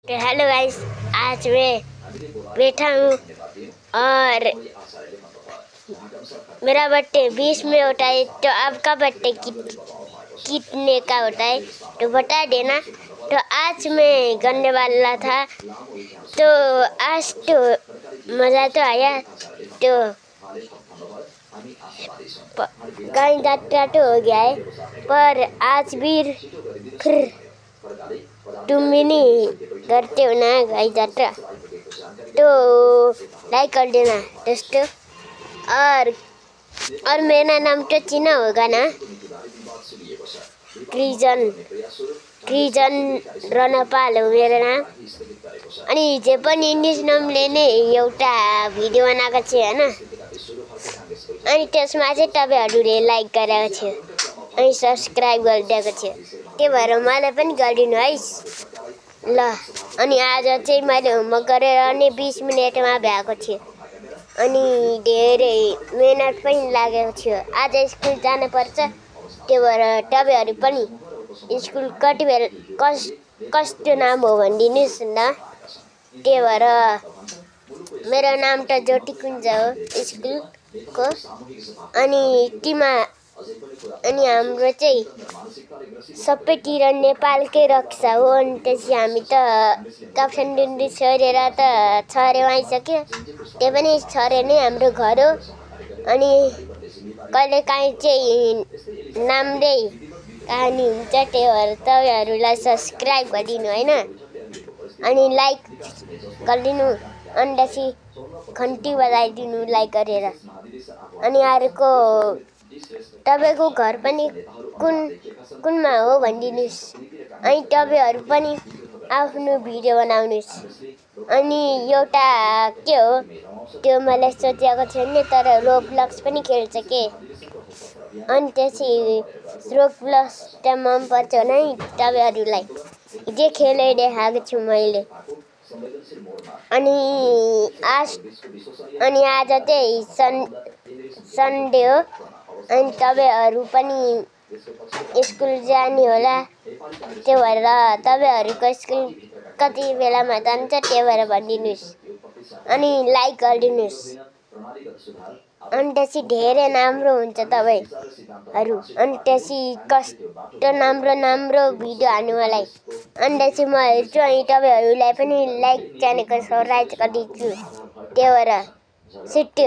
Hello guys, आज मैं बैठा हूँ और मेरा बर्थडे 20 में होता है। तो आपका बर्थडे कितने का होता है तो बता देना। तो आज मैं करने वाला था, तो आज तो मज़ा तो आया। तो गाय यात्रा तो हो गया है, पर आज भी फिर तुम भी नहीं करते हो ना गाय यात्रा, तो लाइक कर देना दोस्तों। और मेरा नाम तो चिन्ह होगा ना, क्रिजन रनपाल हो मेरो नाम। अनि जे पनि इङ्ग्लिस नामले नै एउटा भिडियो बनाएको छ हैन। अनि त्यसमा चाहिँ तपाईहरुले लाइक गरेको थियो अनि सब्स्क्राइब गरिदिएको थियो, त्यही भएर मलाई पनि गरिदिनु है ल। अनि आज चाहिँ मैले होमवर्क गरेर नै 20 मिनेटमा भ्याएको थियो अनि धेरै मेहनत पनि लागेको थियो। आज स्कुल जानुपर्छ, त्यही भएर तपाईहरु पनि स्कुल कति बेला कस्तो नाम हो भनिदिनुस् न। त्यही भएर मेरो नाम त ज्योति कुञ्ज हो स्कुलको। अनि हाम्रो चाहिँ सबैतिर नेपालकै रक्षा हो। अनि त्यसै हामी त काठमाडौँ छोडेर त छरेउ आइसक्यो, त्यही पनि छरे नै हाम्रो घर हो। अनि कहिलेकाहीँ चाहिँ नाम्रै कहानी हुन्छ, त्यही भएर तपाईहरुलाई सब्स्क्राइब गरिदिनु हैन, अनि लाइक गरिदिनु, अनि त्यसै घन्टी बजाइदिनु लाइक गरेर। अनि अर्को तपाईको घर पनि कुनमा हो भनिदिनुस्, अनि तपाईहरु पनि आफ्नो भिडियो बनाउनुस्। अनि एउटा के हो त्यो मैले सोचेको छैन, तर रोब्लक्स पनि खेल्छ के। अनि त्यसै रोब्लक्स त मन पर्छ नै तपाईहरुलाई, जे खेले देखाएको छु मैले। अनि आज चाहिँ सन्डे हो, अनि तपाईहरु पनि स्कुल जाने होला, त्यही भएर तपाईहरुको स्कुल कति बेलामा जान्छ त्यही भएर भनिदिनुस् अनि लाइक गरिदिनुस्। अनि त्यसै धेरै राम्रो हुन्छ तपाईहरु, अनि त्यसै कस्तो राम्रो भिडियो हाल्नु मलाई। अनि त्यसै म हेर्छु अनि तपाईहरुलाई पनि लाइक च्यानेलको सब्स्क्राइब गरिदिन्छु, त्यही भएर सिट्यो।